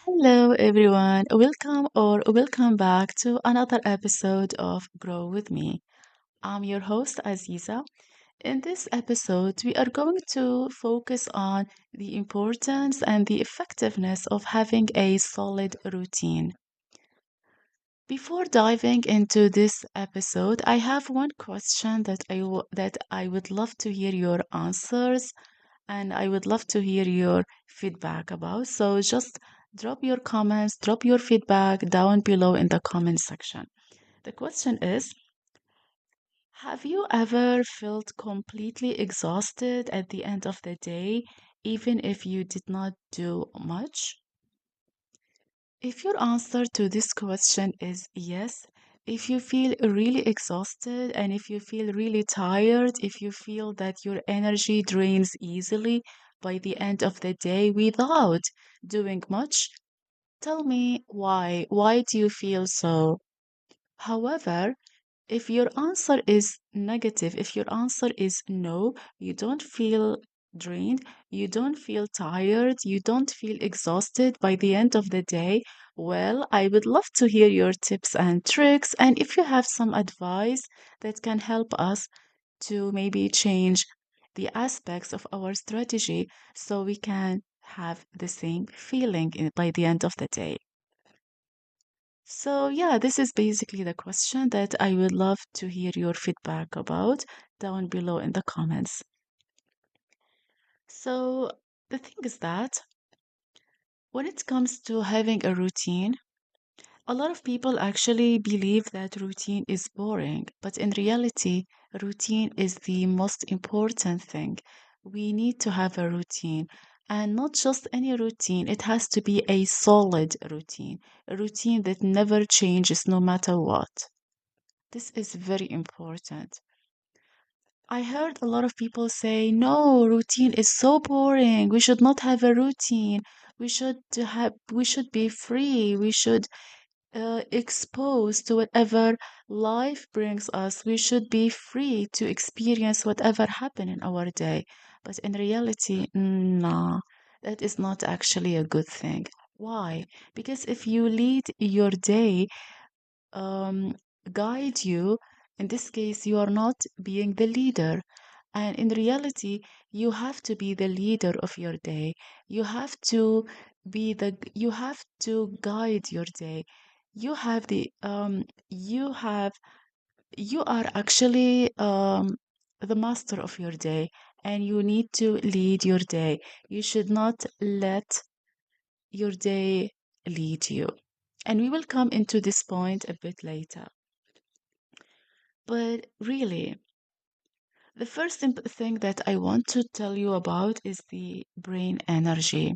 Hello, everyone. Welcome back to another episode of Grow With Me. I'm your host, Aziza. In this episode, we are going to focus on the importance and the effectiveness of having a solid routine. Before diving into this episode, I have one question that I would love to hear your answers and I would love to hear your feedback about. So just drop your comments, drop your feedback down below in the comment section. The question is, have you ever felt completely exhausted at the end of the day, even if you did not do much? If your answer to this question is yes, if you feel really exhausted and if you feel really tired, if you feel that your energy drains easily by the end of the day without doing much, tell me why. Why do you feel so? However, if your answer is negative, if your answer is no, you don't feel drained, you don't feel tired, you don't feel exhausted by the end of the day, well, I would love to hear your tips and tricks. And if you have some advice that can help us to maybe change the aspects of our strategy so we can have the same feeling by the end of the day. So, yeah, this is basically the question that I would love to hear your feedback about down below in the comments. So, the thing is that when it comes to having a routine, a lot of people actually believe that routine is boring, but in reality, routine is the most important thing. We need to have a routine, and not just any routine, it has to be a solid routine, a routine that never changes no matter what. This is very important. I heard a lot of people say, no, routine is so boring. We should not have a routine. We should be free. We should expose to whatever life brings us. We should be free to experience whatever happen in our day. But in reality, nah, that is not actually a good thing. Why? Because if you lead your day um, guide you. In this case, you are not being the leader. And in reality, you have to be the leader of your day. You have to guide your day. You have you are actually the master of your day and you need to lead your day. You should not let your day lead you. And we will come into this point a bit later. But really, the first thing that I want to tell you about is the brain energy.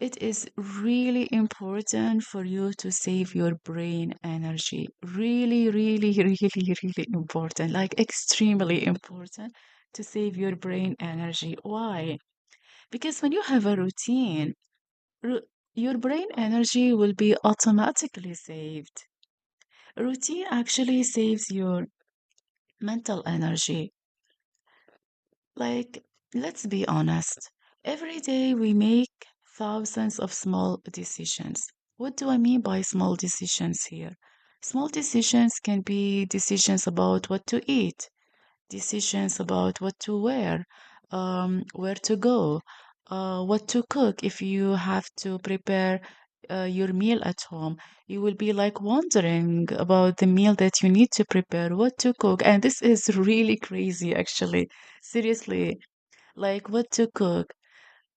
It is really important for you to save your brain energy. Really, really, really, really important, like extremely important to save your brain energy. Why? Because when you have a routine, ru- your brain energy will be automatically saved. Routine actually saves your mental energy. Like, let's be honest. Every day we make thousands of small decisions. What do I mean by small decisions here? Small decisions can be decisions about what to eat, decisions about what to wear, where to go, what to cook. If you have to prepare your meal at home, you will be like wondering about the meal that you need to prepare, what to cook. And this is really crazy, actually. Seriously, like what to cook.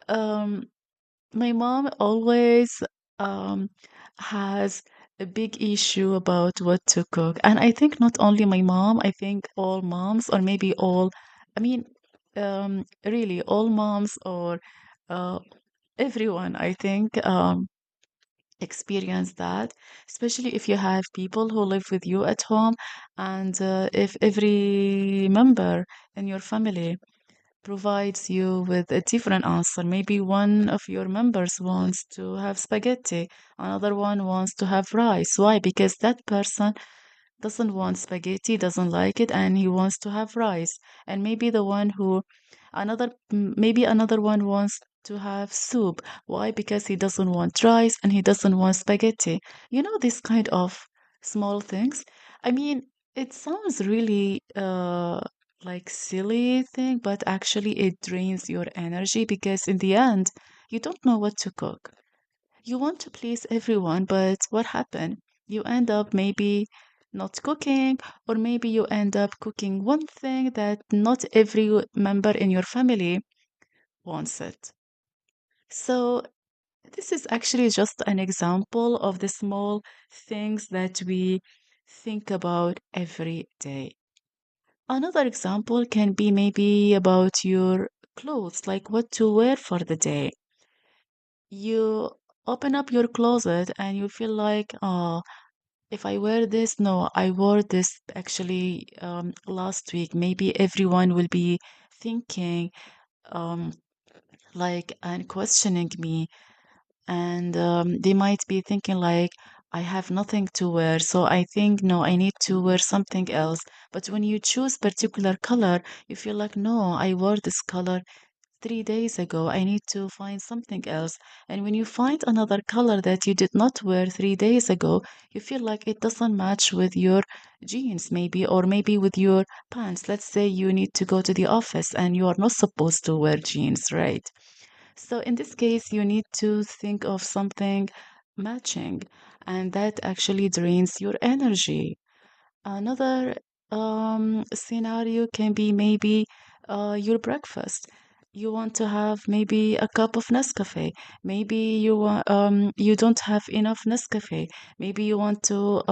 Um, my mom always um, has a big issue about what to cook. And I think not only my mom, I think all moms, or maybe all, I mean, really all moms or uh, everyone, I think, experience that, especially if you have people who live with you at home and if every member in your family provides you with a different answer. Maybe one of your members wants to have spaghetti, another one wants to have rice. Why? Because that person doesn't want spaghetti, doesn't like it, and he wants to have rice. And maybe the one who, maybe another one wants to have soup. Why? Because he doesn't want rice and he doesn't want spaghetti. You know, this kind of small things. I mean, it sounds really like silly thing, but actually it drains your energy because in the end, you don't know what to cook. You want to please everyone, but what happened? You end up maybe not cooking, or maybe you end up cooking one thing that not every member in your family wants it. So, this is actually just an example of the small things that we think about every day. Another example can be maybe about your clothes, like what to wear for the day. You open up your closet and you feel like, oh, if I wear this, no, I wore this actually last week. Maybe everyone will be thinking, um, like, and questioning me, and they might be thinking, like, I have nothing to wear, so I think, no, I need to wear something else. But when you choose particular color, you feel like, no, I wore this color 3 days ago. I need to find something else. And when you find another color that you did not wear 3 days ago, you feel like it doesn't match with your jeans, maybe, or maybe with your pants. Let's say you need to go to the office and you are not supposed to wear jeans, right? So in this case, you need to think of something matching, and that actually drains your energy. Another scenario can be maybe your breakfast. You want to have maybe a cup of Nescafe. Maybe you don't have enough Nescafe. Maybe you want to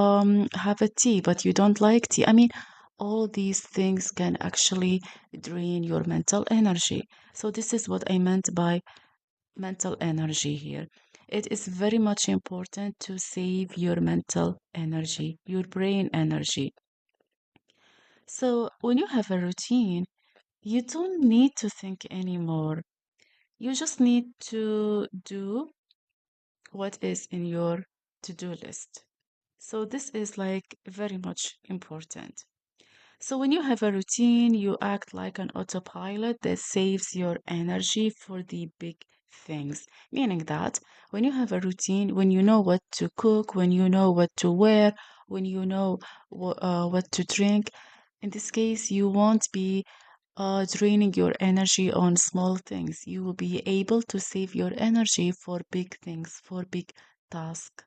have a tea, but you don't like tea. I mean, all these things can actually drain your mental energy. So this is what I meant by mental energy here. It is very much important to save your mental energy, your brain energy. So, when you have a routine, you don't need to think anymore. You just need to do what is in your to do list. So, this is like very much important. So, when you have a routine, you act like an autopilot that saves your energy for the big things. Meaning that when you have a routine, when you know what to cook, when you know what to wear, when you know what to drink, in this case, you won't be draining your energy on small things. You will be able to save your energy for big things, for big tasks.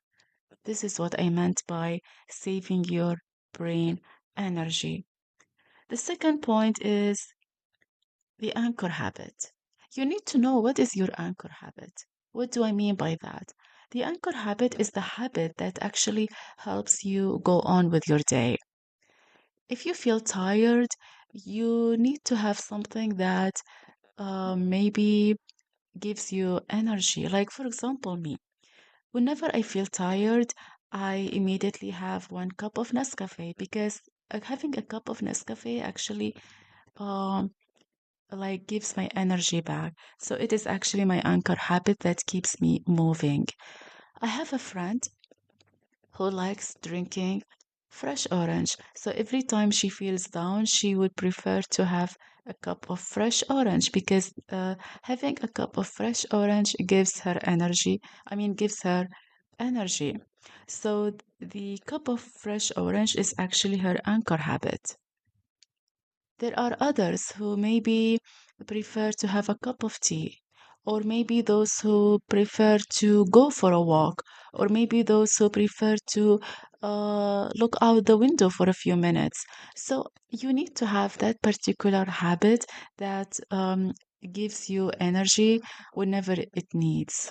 This is what I meant by saving your brain energy. The second point is the anchor habit. You need to know what is your anchor habit. What do I mean by that? The anchor habit is the habit that actually helps you go on with your day. If you feel tired, you need to have something that maybe gives you energy. Like, for example, me, whenever I feel tired, I immediately have 1 cup of Nescafe because having a cup of Nescafe actually um, like gives my energy back. So it is actually my anchor habit that keeps me moving. I have a friend who likes drinking fresh orange. So every time she feels down, she would prefer to have a cup of fresh orange because having a cup of fresh orange gives her energy. I mean, gives her energy. So the cup of fresh orange is actually her anchor habit. There are others who maybe prefer to have a cup of tea, or maybe those who prefer to go for a walk, or maybe those who prefer to look out the window for a few minutes. So you need to have that particular habit that gives you energy whenever it needs.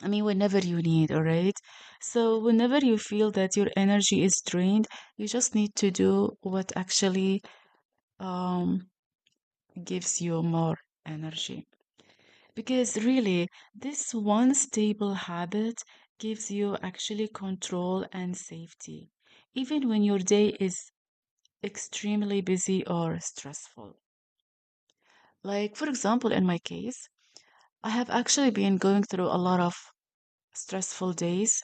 I mean, whenever you need, all right? So, whenever you feel that your energy is drained, you just need to do what actually um, gives you more energy. Because really, this one stable habit gives you actually control and safety, even when your day is extremely busy or stressful. Like, for example, in my case, I have actually been going through a lot of stressful days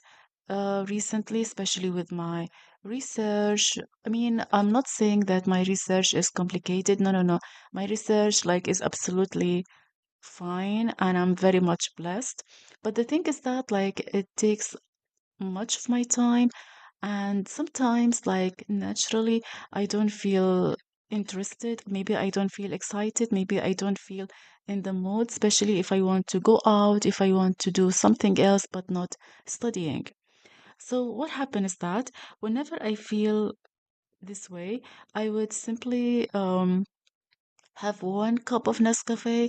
recently, especially with my research. I mean, I'm not saying that my research is complicated. No, no, no. My research like is absolutely fine and I'm very much blessed. But the thing is that like it takes much of my time, and sometimes like naturally I don't feel interested, maybe I don't feel excited, maybe I don't feel in the mood, especially if I want to go out, if I want to do something else but not studying. So what happened is that whenever I feel this way, I would simply have one cup of Nescafe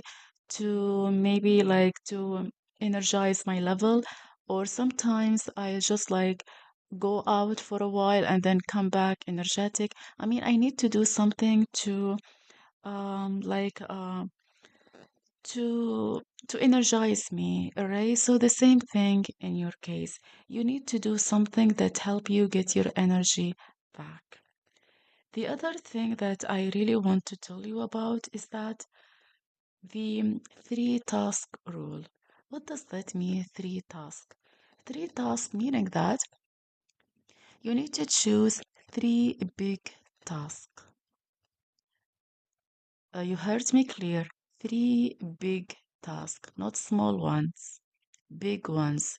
to maybe like to energize my level, or sometimes I just like go out for a while and then come back energetic. I mean, I need to do something to like to energize me, all right? So the same thing in your case. You need to do something that help you get your energy back. The other thing that I really want to tell you about is that the three task rule. What does that mean, three task? Three task meaning that you need to choose three big tasks. You heard me clear. Three big tasks, not small ones, big ones.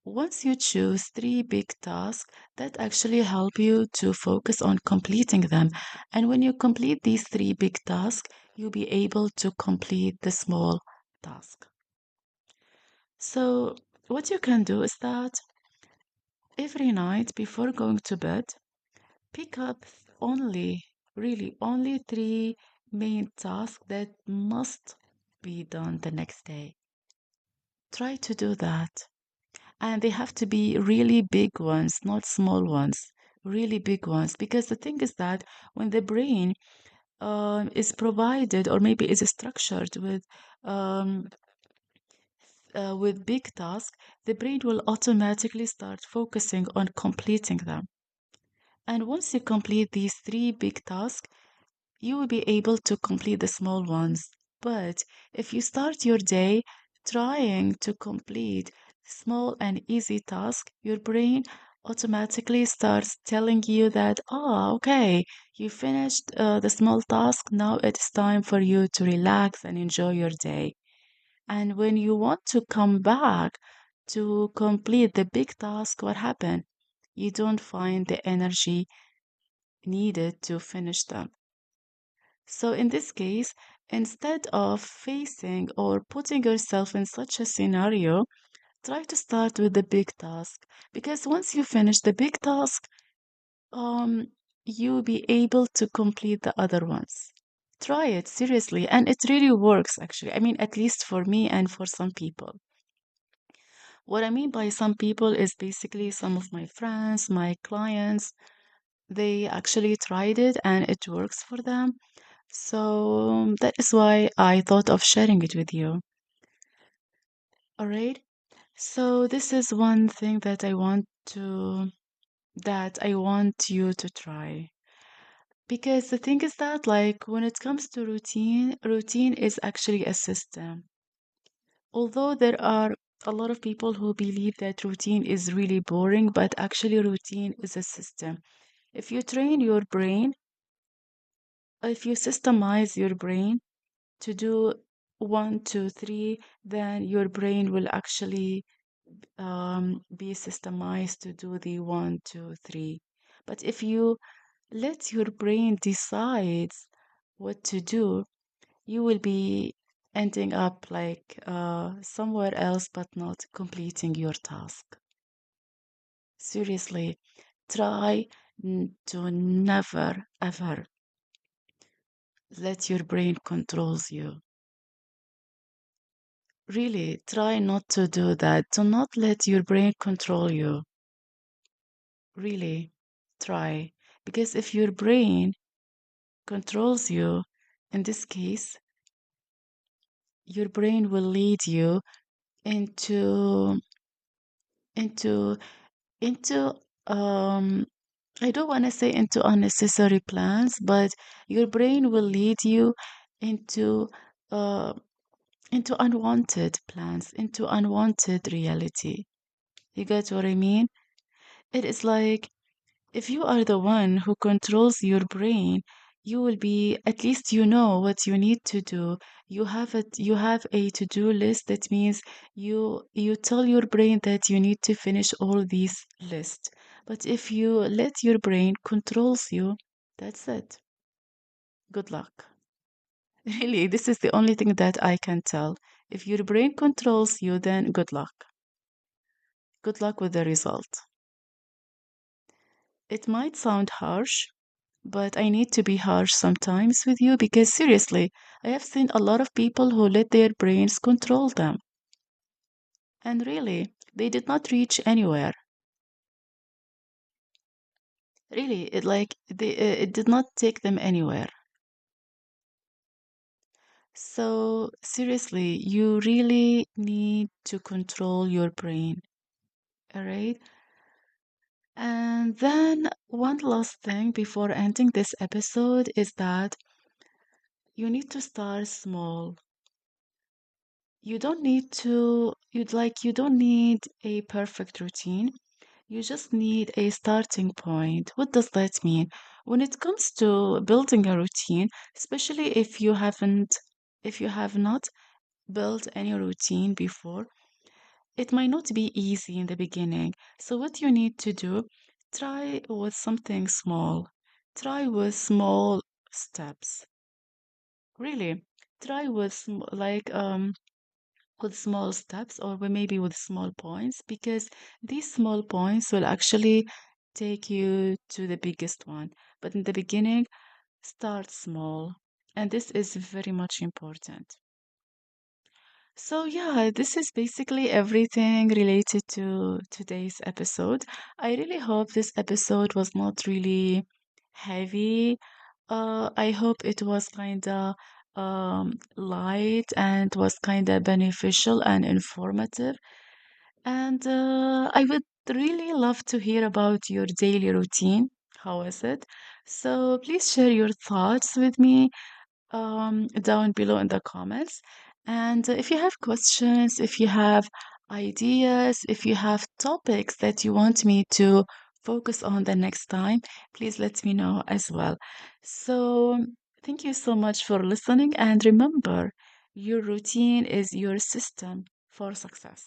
Once you choose three big tasks, that actually help you to focus on completing them. And when you complete these three big tasks, you'll be able to complete the small task. So, what you can do is that every night before going to bed, pick up only, really, only three main tasks that must be done the next day. Try to do that. And they have to be really big ones, not small ones, really big ones. Because the thing is that when the brain is provided or maybe is structured um, with big tasks, the brain will automatically start focusing on completing them. And once you complete these three big tasks, you will be able to complete the small ones. But if you start your day trying to complete small and easy tasks, your brain automatically starts telling you that, oh, okay, you finished the small task. Now it's time for you to relax and enjoy your day. And when you want to come back to complete the big task, what happened? You don't find the energy needed to finish them. So, in this case, instead of facing or putting yourself in such a scenario, try to start with the big task. Because once you finish the big task, um, you'll be able to complete the other ones. Try it seriously, and it really works actually. I mean, at least for me and for some people. What I mean by some people is basically some of my friends, my clients, they actually tried it and it works for them. So that is why I thought of sharing it with you. All right. So this is one thing that I want you to try. Because the thing is that like when it comes to routine, routine is actually a system. Although there are a lot of people who believe that routine is really boring, but actually routine is a system. If you train your brain, if you systemize your brain to do one, two, three, then your brain will actually be systemized to do the one, two, three. But if you let your brain decide what to do, you will be ending up like somewhere else but not completing your task. Seriously, try to never ever let your brain controls you. Really, try not to do that. Do not let your brain control you. Really, try. Because if your brain controls you, in this case, your brain will lead you into into into I don't want to say into unnecessary plans, but your brain will lead you into uh into unwanted plans, into unwanted reality. You get what I mean? It is like if you are the one who controls your brain, you will be, at least you know what you need to do. You have a to-do list. That means you tell your brain that you need to finish all these lists. But if you let your brain controls you, that's it. Good luck. Really, this is the only thing that I can tell. If your brain controls you, then good luck. Good luck with the result. It might sound harsh, but I need to be harsh sometimes with you because seriously, I have seen a lot of people who let their brains control them. And really, they did not reach anywhere. Really, it did not take them anywhere. So seriously, you really need to control your brain. All right. And then one last thing before ending this episode is that you need to start small. You don't need a perfect routine. You just need a starting point. What does that mean? When it comes to building a routine, especially if you have not built any routine before, it might not be easy in the beginning. So what you need to do, try with something small. Try with small steps. Really, try with with small steps or maybe with small points because these small points will actually take you to the biggest one. But in the beginning, start small. And this is very much important. So, yeah, this is basically everything related to today's episode. I really hope this episode was not really heavy. I hope it was kind of light and was kind of beneficial and informative. And I would really love to hear about your daily routine. How is it? So please share your thoughts with me down below in the comments. And if you have questions, if you have ideas, if you have topics that you want me to focus on the next time, please let me know as well. So, thank you so much for listening. And remember, your routine is your system for success.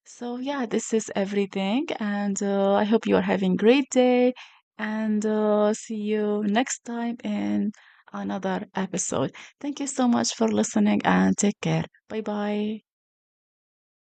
So, yeah, this is everything. And I hope you are having a great day. And see you next time in another episode. Thank you so much for listening and take care. Bye bye.